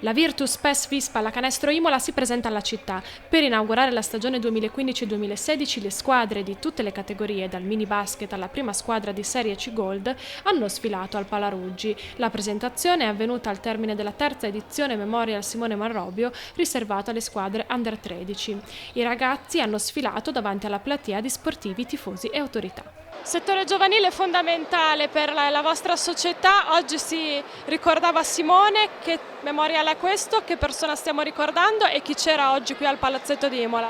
La Virtus PES FIS Pallacanestro Imola si presenta alla città. Per inaugurare la stagione 2015-2016 le squadre di tutte le categorie, dal mini basket alla prima squadra di Serie C Gold, hanno sfilato al Palaruggi. La presentazione è avvenuta al termine della terza edizione Memorial Simone Marrobio, riservata alle squadre Under 13. I ragazzi hanno sfilato davanti alla platea di sportivi, tifosi e autorità. Settore giovanile fondamentale per la vostra società. Oggi si ricordava Simone. Che memorial è questo? Che persona stiamo ricordando e chi c'era oggi qui al Palazzetto di Imola?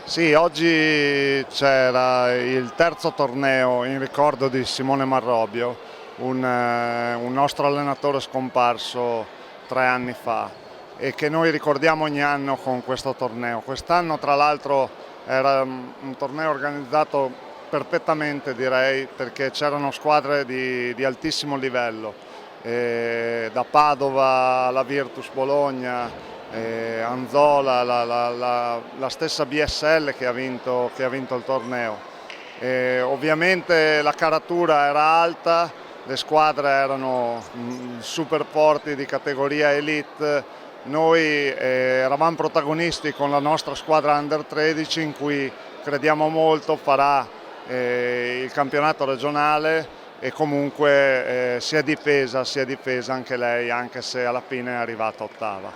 Sì, oggi c'era il terzo torneo in ricordo di Simone Marrobio, un nostro allenatore scomparso 3 anni fa e che noi ricordiamo ogni anno con questo torneo. Quest'anno tra l'altro era un torneo organizzato perfettamente, direi, perché c'erano squadre di altissimo livello, da Padova alla Virtus Bologna, Anzola, la stessa BSL che ha vinto il torneo. Ovviamente la caratura era alta, le squadre erano super forti di categoria elite. Noi eravamo protagonisti con la nostra squadra Under 13 in cui crediamo molto farà il campionato regionale e comunque si è difesa anche lei, anche se alla fine è arrivata ottava.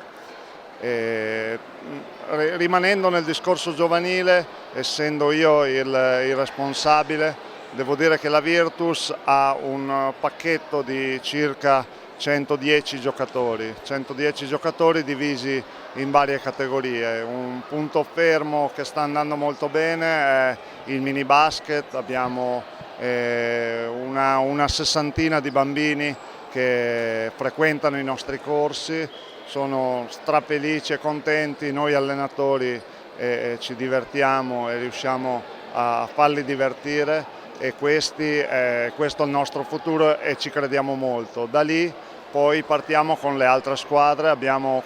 Rimanendo nel discorso giovanile, essendo io il responsabile, devo dire che la Virtus ha un pacchetto di circa 110 giocatori divisi in varie categorie. Un punto fermo che sta andando molto bene è il mini basket. Abbiamo una sessantina di bambini che frequentano i nostri corsi, sono strafelici e contenti. Noi allenatori ci divertiamo e riusciamo a farli divertire e questo è il nostro futuro e ci crediamo molto. Da lì poi partiamo con le altre squadre.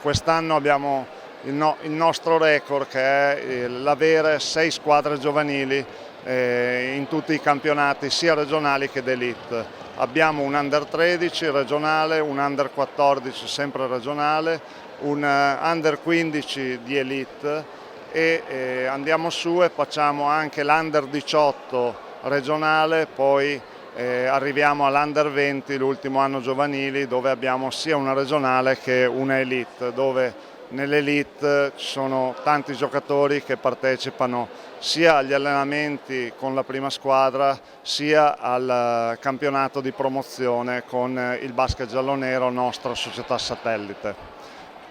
Quest'anno abbiamo il nostro record, che è l'avere 6 squadre giovanili in tutti i campionati sia regionali che d'elite. Abbiamo un Under 13 regionale, un Under 14 sempre regionale, un Under 15 di elite e andiamo su e facciamo anche l'Under 18 regionale, poi arriviamo all'Under 20, l'ultimo anno giovanili, dove abbiamo sia una regionale che una elite, dove nell'elite ci sono tanti giocatori che partecipano sia agli allenamenti con la prima squadra sia al campionato di promozione con il basket giallonero, nostra società satellite.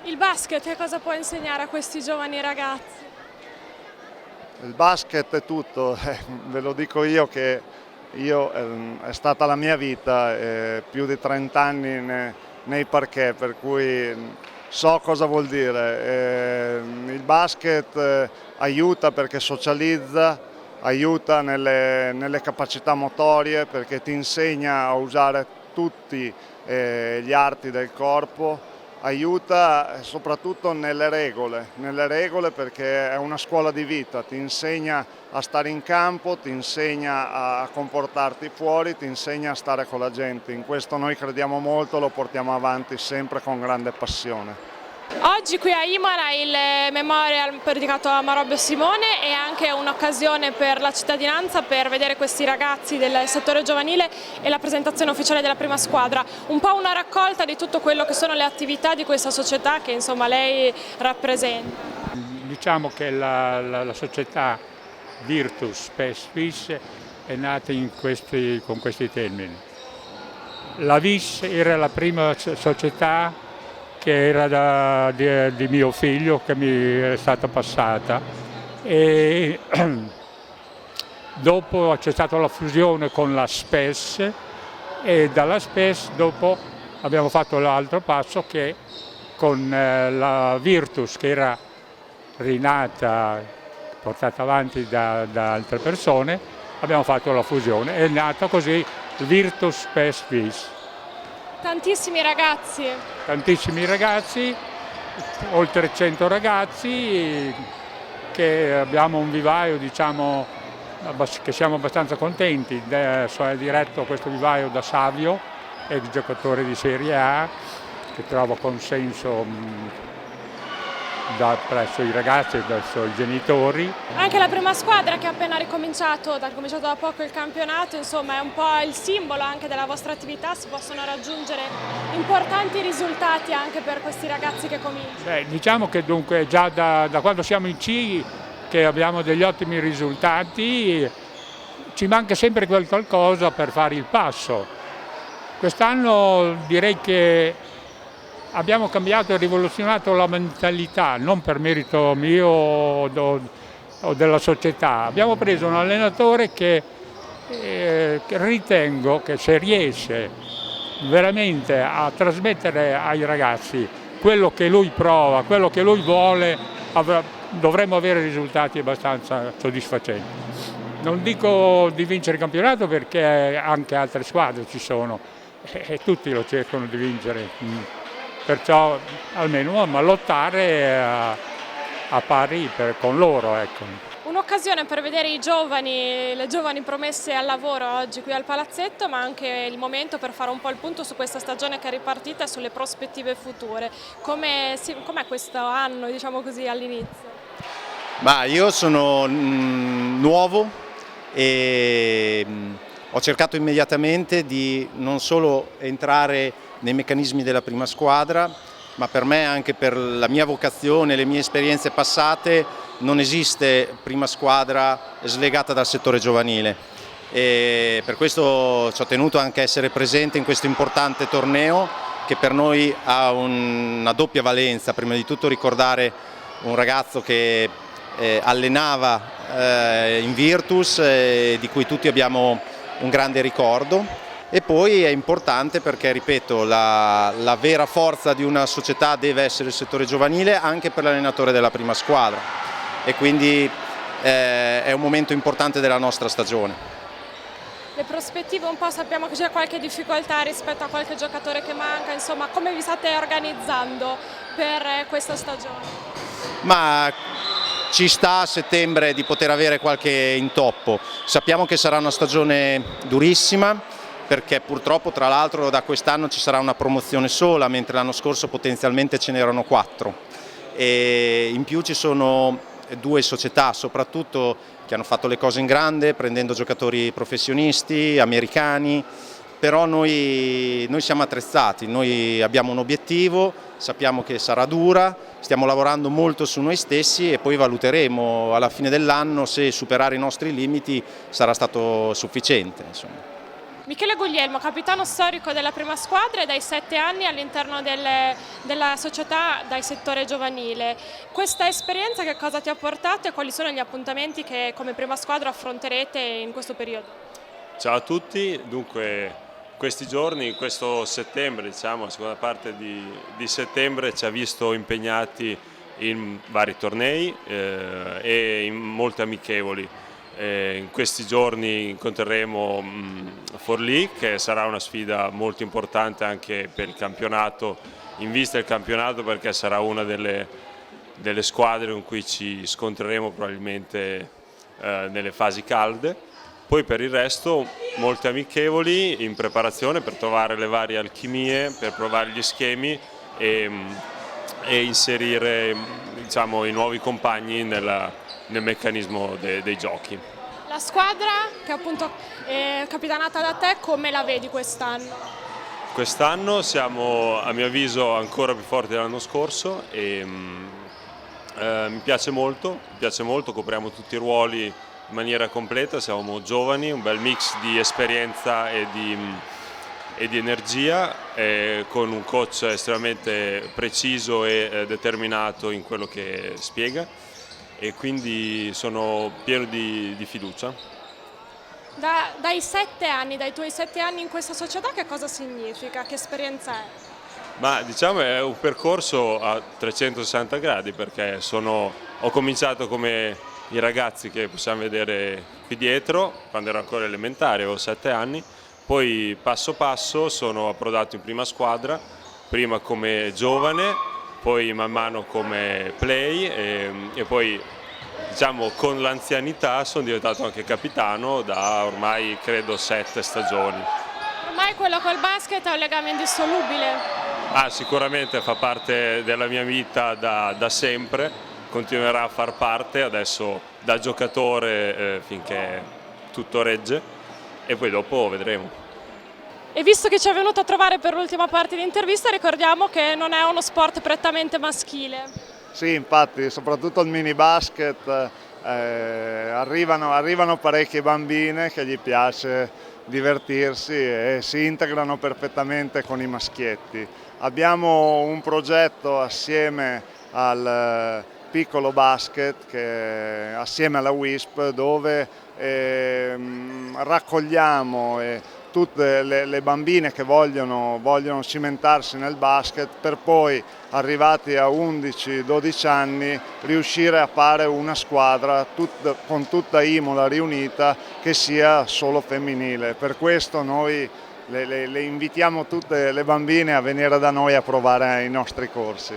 Il basket che cosa può insegnare a questi giovani ragazzi? Il basket è tutto, ve lo dico io che è stata la mia vita, più di 30 anni nei parquet, per cui so cosa vuol dire. Il basket aiuta perché socializza, aiuta nelle capacità motorie perché ti insegna a usare tutti gli arti del corpo, aiuta soprattutto nelle regole perché è una scuola di vita, ti insegna a stare in campo, ti insegna a comportarti fuori, ti insegna a stare con la gente. In questo noi crediamo molto, lo portiamo avanti sempre con grande passione. Oggi qui a Imola il memorial dedicato a Marrobio Simone è anche un'occasione per la cittadinanza per vedere questi ragazzi del settore giovanile e la presentazione ufficiale della prima squadra, un po' una raccolta di tutto quello che sono le attività di questa società che insomma lei rappresenta. Diciamo che la società Virtus PES FIS è nata con questi termini. La VIS era la prima società che era di mio figlio, che mi è stata passata, e dopo c'è stata la fusione con la SPES e dalla SPES dopo abbiamo fatto l'altro passo che con la Virtus, che era rinata, portata avanti da altre persone, abbiamo fatto la fusione. È nata così Virtus PES FIS. Tantissimi ragazzi, oltre 100 ragazzi, che abbiamo un vivaio, diciamo, che siamo abbastanza contenti. È diretto questo vivaio da Savio, ex giocatore di Serie A, che trovo consenso presso i ragazzi e presso i genitori. Anche la prima squadra che ha appena ricominciato da poco il campionato, insomma è un po' il simbolo anche della vostra attività, si possono raggiungere importanti risultati anche per questi ragazzi che cominciano. Diciamo che dunque già da quando siamo in C che abbiamo degli ottimi risultati, ci manca sempre qualcosa per fare il passo. Quest'anno direi che abbiamo cambiato e rivoluzionato la mentalità, non per merito mio o della società. Abbiamo preso un allenatore che ritengo che se riesce veramente a trasmettere ai ragazzi quello che lui prova, quello che lui vuole, dovremmo avere risultati abbastanza soddisfacenti. Non dico di vincere il campionato perché anche altre squadre ci sono e tutti lo cercano di vincere. Perciò almeno ma lottare a pari con loro. Ecco. Un'occasione per vedere le giovani promesse al lavoro oggi qui al Palazzetto, ma anche il momento per fare un po' il punto su questa stagione che è ripartita e sulle prospettive future. Com'è questo anno, diciamo così, all'inizio? Io sono nuovo e ho cercato immediatamente di non solo entrare nei meccanismi della prima squadra, ma per me, anche per la mia vocazione, le mie esperienze passate, non esiste prima squadra slegata dal settore giovanile e per questo ci ho tenuto anche a essere presente in questo importante torneo che per noi ha una doppia valenza. Prima di tutto ricordare un ragazzo che allenava in Virtus, di cui tutti abbiamo un grande ricordo. E poi è importante perché, ripeto, la vera forza di una società deve essere il settore giovanile anche per l'allenatore della prima squadra e quindi è un momento importante della nostra stagione. Le prospettive un po', sappiamo che c'è qualche difficoltà rispetto a qualche giocatore che manca, insomma come vi state organizzando per questa stagione? Ci sta a settembre di poter avere qualche intoppo, sappiamo che sarà una stagione durissima, perché purtroppo tra l'altro da quest'anno ci sarà una promozione sola, mentre l'anno scorso potenzialmente ce n'erano 4. E in più ci sono 2 società soprattutto che hanno fatto le cose in grande, prendendo giocatori professionisti, americani, però noi siamo attrezzati, noi abbiamo un obiettivo, sappiamo che sarà dura, stiamo lavorando molto su noi stessi e poi valuteremo alla fine dell'anno se superare i nostri limiti sarà stato sufficiente. Insomma. Michele Guglielmo, capitano storico della prima squadra e dai 7 anni all'interno della società dal settore giovanile. Questa esperienza che cosa ti ha portato e quali sono gli appuntamenti che come prima squadra affronterete in questo periodo? Ciao a tutti, dunque questi giorni, questo settembre, diciamo la seconda parte di settembre ci ha visto impegnati in vari tornei e in molte amichevoli. In questi giorni incontreremo Forlì, che sarà una sfida molto importante anche per il campionato, in vista del campionato, perché sarà una delle squadre con cui ci scontreremo probabilmente nelle fasi calde. Poi per il resto molte amichevoli in preparazione per trovare le varie alchimie, per provare gli schemi e inserire, diciamo, i nuovi compagni nel meccanismo dei giochi. La squadra che appunto è capitanata da te, come la vedi quest'anno? Quest'anno siamo a mio avviso ancora più forti dell'anno scorso e mi piace molto, copriamo tutti i ruoli in maniera completa, siamo giovani, un bel mix di esperienza e di energia, con un coach estremamente preciso e determinato in quello che spiega. E quindi sono pieno di fiducia. Dai 7 anni, dai tuoi 7 anni in questa società, che cosa significa? Che esperienza è? Diciamo è un percorso a 360 gradi perché ho cominciato come i ragazzi che possiamo vedere qui dietro, quando ero ancora elementare, avevo 7 anni, poi passo passo sono approdato in prima squadra, prima come giovane, poi man mano come play e poi diciamo con l'anzianità sono diventato anche capitano da ormai credo 7 stagioni. Ormai quello col basket è un legame indissolubile. Sicuramente fa parte della mia vita da sempre, continuerà a far parte, adesso da giocatore finché tutto regge e poi dopo vedremo. E visto che ci è venuto a trovare per l'ultima parte di intervista, ricordiamo che non è uno sport prettamente maschile. Sì, infatti, soprattutto il mini basket arrivano parecchie bambine che gli piace divertirsi e si integrano perfettamente con i maschietti. Abbiamo un progetto assieme al Piccolo Basket, assieme alla WISP, dove raccogliamo tutte le bambine che vogliono cimentarsi nel basket per poi, arrivati a 11-12 anni, riuscire a fare una squadra con tutta Imola riunita che sia solo femminile. Per questo noi le invitiamo tutte le bambine a venire da noi a provare i nostri corsi.